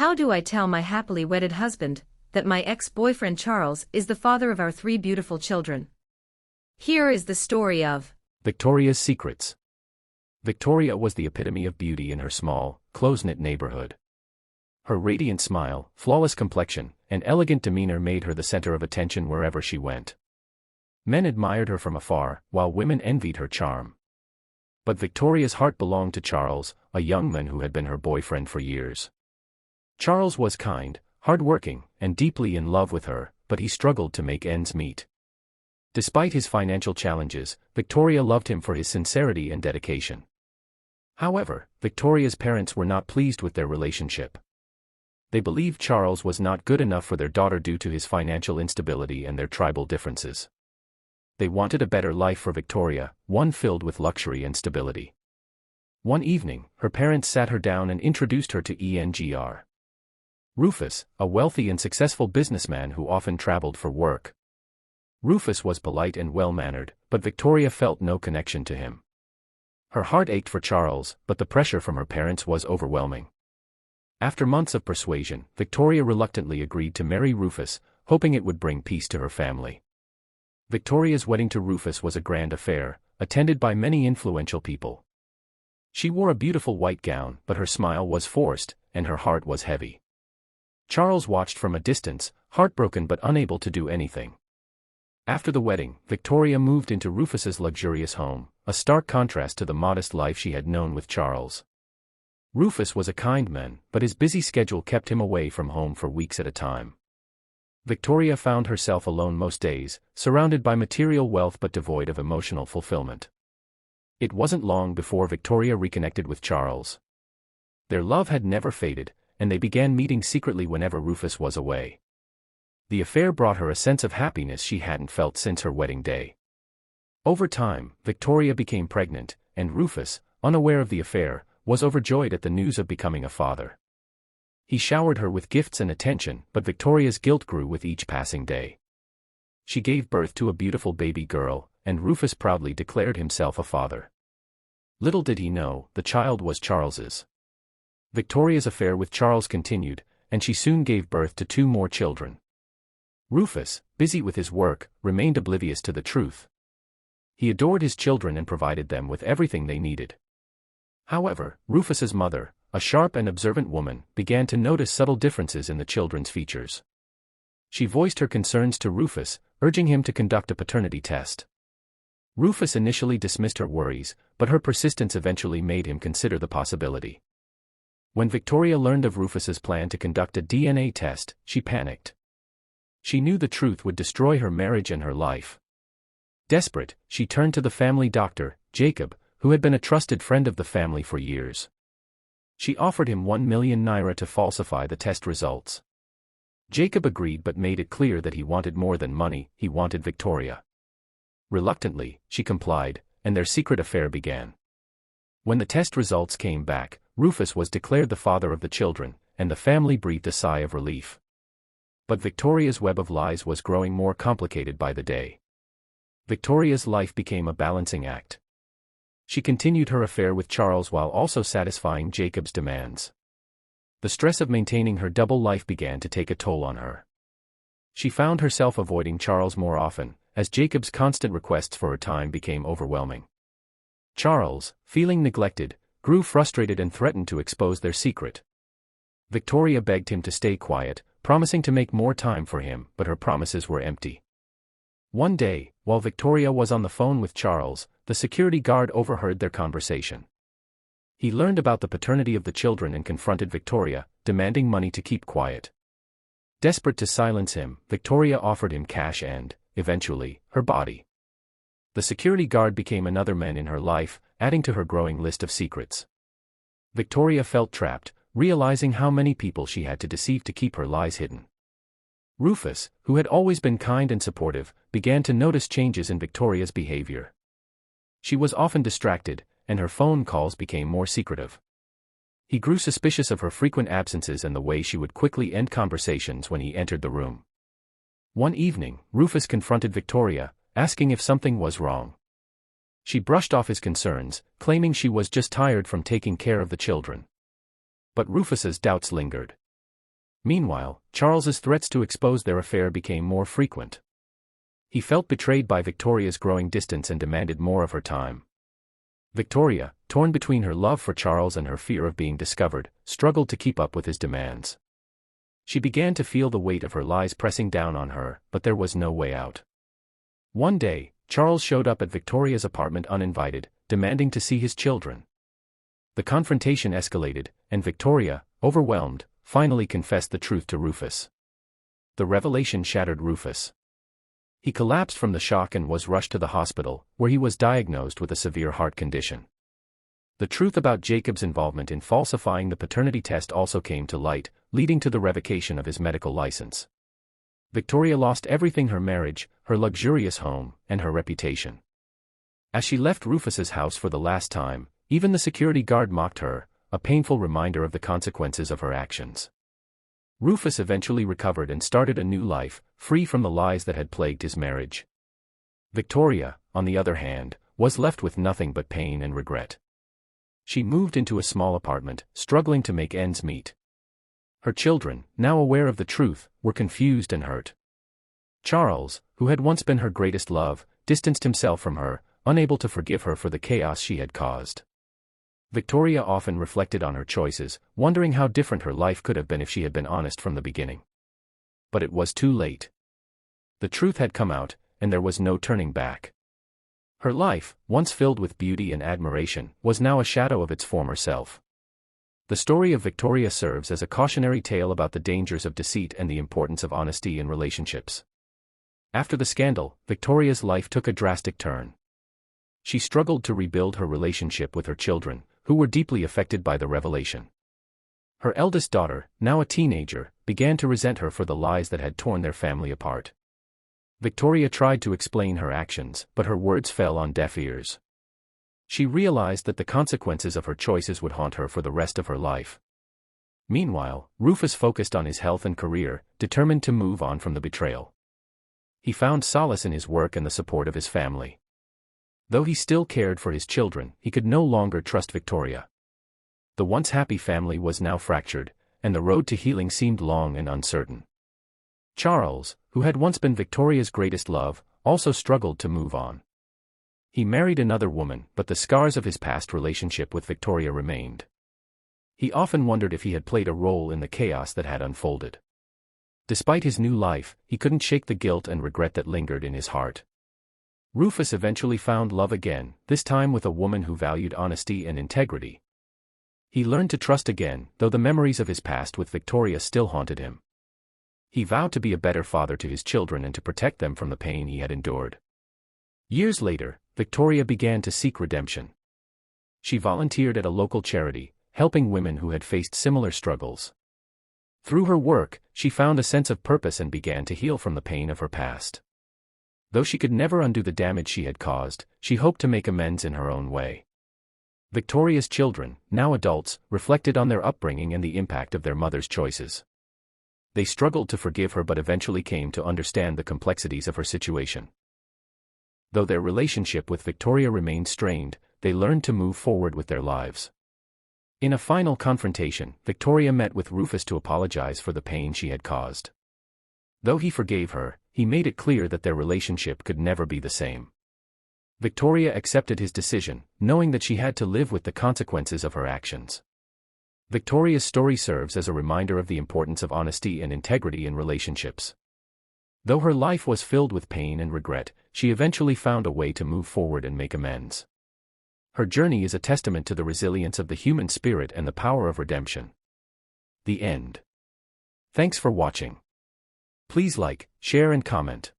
How do I tell my happily wedded husband that my ex-boyfriend Charles is the father of our 3 beautiful children? Here is the story of Victoria's secrets. Victoria was the epitome of beauty in her small, close-knit neighborhood. Her radiant smile, flawless complexion, and elegant demeanor made her the center of attention wherever she went. Men admired her from afar, while women envied her charm. But Victoria's heart belonged to Charles, a young man who had been her boyfriend for years. Charles was kind, hard-working, and deeply in love with her, but he struggled to make ends meet. Despite his financial challenges, Victoria loved him for his sincerity and dedication. However, Victoria's parents were not pleased with their relationship. They believed Charles was not good enough for their daughter due to his financial instability and their tribal differences. They wanted a better life for Victoria, one filled with luxury and stability. One evening, her parents sat her down and introduced her to Engr. Rufus, a wealthy and successful businessman who often traveled for work. Rufus was polite and well-mannered, but Victoria felt no connection to him. Her heart ached for Charles, but the pressure from her parents was overwhelming. After months of persuasion, Victoria reluctantly agreed to marry Rufus, hoping it would bring peace to her family. Victoria's wedding to Rufus was a grand affair, attended by many influential people. She wore a beautiful white gown, but her smile was forced, and her heart was heavy. Charles watched from a distance, heartbroken but unable to do anything. After the wedding, Victoria moved into Rufus's luxurious home, a stark contrast to the modest life she had known with Charles. Rufus was a kind man, but his busy schedule kept him away from home for weeks at a time. Victoria found herself alone most days, surrounded by material wealth but devoid of emotional fulfillment. It wasn't long before Victoria reconnected with Charles. Their love had never faded, and they began meeting secretly whenever Rufus was away. The affair brought her a sense of happiness she hadn't felt since her wedding day. Over time, Victoria became pregnant, and Rufus, unaware of the affair, was overjoyed at the news of becoming a father. He showered her with gifts and attention, but Victoria's guilt grew with each passing day. She gave birth to a beautiful baby girl, and Rufus proudly declared himself a father. Little did he know, the child was Charles's. Victoria's affair with Charles continued, and she soon gave birth to 2 more children. Rufus, busy with his work, remained oblivious to the truth. He adored his children and provided them with everything they needed. However, Rufus's mother, a sharp and observant woman, began to notice subtle differences in the children's features. She voiced her concerns to Rufus, urging him to conduct a paternity test. Rufus initially dismissed her worries, but her persistence eventually made him consider the possibility. When Victoria learned of Rufus's plan to conduct a DNA test, she panicked. She knew the truth would destroy her marriage and her life. Desperate, she turned to the family doctor, Jacob, who had been a trusted friend of the family for years. She offered him 1 million naira to falsify the test results. Jacob agreed but made it clear that he wanted more than money, he wanted Victoria. Reluctantly, she complied, and their secret affair began. When the test results came back, Rufus was declared the father of the children, and the family breathed a sigh of relief. But Victoria's web of lies was growing more complicated by the day. Victoria's life became a balancing act. She continued her affair with Charles while also satisfying Jacob's demands. The stress of maintaining her double life began to take a toll on her. She found herself avoiding Charles more often, as Jacob's constant requests for her time became overwhelming. Charles, feeling neglected, grew frustrated and threatened to expose their secret. Victoria begged him to stay quiet, promising to make more time for him, but her promises were empty. One day, while Victoria was on the phone with Charles, the security guard overheard their conversation. He learned about the paternity of the children and confronted Victoria, demanding money to keep quiet. Desperate to silence him, Victoria offered him cash and, eventually, her body. The security guard became another man in her life, adding to her growing list of secrets. Victoria felt trapped, realizing how many people she had to deceive to keep her lies hidden. Rufus, who had always been kind and supportive, began to notice changes in Victoria's behavior. She was often distracted, and her phone calls became more secretive. He grew suspicious of her frequent absences and the way she would quickly end conversations when he entered the room. One evening, Rufus confronted Victoria, asking if something was wrong. She brushed off his concerns, claiming she was just tired from taking care of the children. But Rufus's doubts lingered. Meanwhile, Charles's threats to expose their affair became more frequent. He felt betrayed by Victoria's growing distance and demanded more of her time. Victoria, torn between her love for Charles and her fear of being discovered, struggled to keep up with his demands. She began to feel the weight of her lies pressing down on her, but there was no way out. One day, Charles showed up at Victoria's apartment uninvited, demanding to see his children. The confrontation escalated, and Victoria, overwhelmed, finally confessed the truth to Rufus. The revelation shattered Rufus. He collapsed from the shock and was rushed to the hospital, where he was diagnosed with a severe heart condition. The truth about Jacob's involvement in falsifying the paternity test also came to light, leading to the revocation of his medical license. Victoria lost everything: her marriage, her luxurious home, and her reputation. As she left Rufus's house for the last time, even the security guard mocked her, a painful reminder of the consequences of her actions. Rufus eventually recovered and started a new life, free from the lies that had plagued his marriage. Victoria, on the other hand, was left with nothing but pain and regret. She moved into a small apartment, struggling to make ends meet. Her children, now aware of the truth, were confused and hurt. Charles, who had once been her greatest love, distanced himself from her, unable to forgive her for the chaos she had caused. Victoria often reflected on her choices, wondering how different her life could have been if she had been honest from the beginning. But it was too late. The truth had come out, and there was no turning back. Her life, once filled with beauty and admiration, was now a shadow of its former self. The story of Victoria serves as a cautionary tale about the dangers of deceit and the importance of honesty in relationships. After the scandal, Victoria's life took a drastic turn. She struggled to rebuild her relationship with her children, who were deeply affected by the revelation. Her eldest daughter, now a teenager, began to resent her for the lies that had torn their family apart. Victoria tried to explain her actions, but her words fell on deaf ears. She realized that the consequences of her choices would haunt her for the rest of her life. Meanwhile, Rufus focused on his health and career, determined to move on from the betrayal. He found solace in his work and the support of his family. Though he still cared for his children, he could no longer trust Victoria. The once happy family was now fractured, and the road to healing seemed long and uncertain. Charles, who had once been Victoria's greatest love, also struggled to move on. He married another woman, but the scars of his past relationship with Victoria remained. He often wondered if he had played a role in the chaos that had unfolded. Despite his new life, he couldn't shake the guilt and regret that lingered in his heart. Rufus eventually found love again, this time with a woman who valued honesty and integrity. He learned to trust again, though the memories of his past with Victoria still haunted him. He vowed to be a better father to his children and to protect them from the pain he had endured. Years later, Victoria began to seek redemption. She volunteered at a local charity, helping women who had faced similar struggles. Through her work, she found a sense of purpose and began to heal from the pain of her past. Though she could never undo the damage she had caused, she hoped to make amends in her own way. Victoria's children, now adults, reflected on their upbringing and the impact of their mother's choices. They struggled to forgive her but eventually came to understand the complexities of her situation. Though their relationship with Victoria remained strained, they learned to move forward with their lives. In a final confrontation, Victoria met with Rufus to apologize for the pain she had caused. Though he forgave her, he made it clear that their relationship could never be the same. Victoria accepted his decision, knowing that she had to live with the consequences of her actions. Victoria's story serves as a reminder of the importance of honesty and integrity in relationships. Though her life was filled with pain and regret, she eventually found a way to move forward and make amends. Her journey is a testament to the resilience of the human spirit and the power of redemption. The end. Thanks for watching. Please like, share and comment.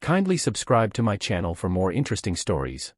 Kindly subscribe to my channel for more interesting stories.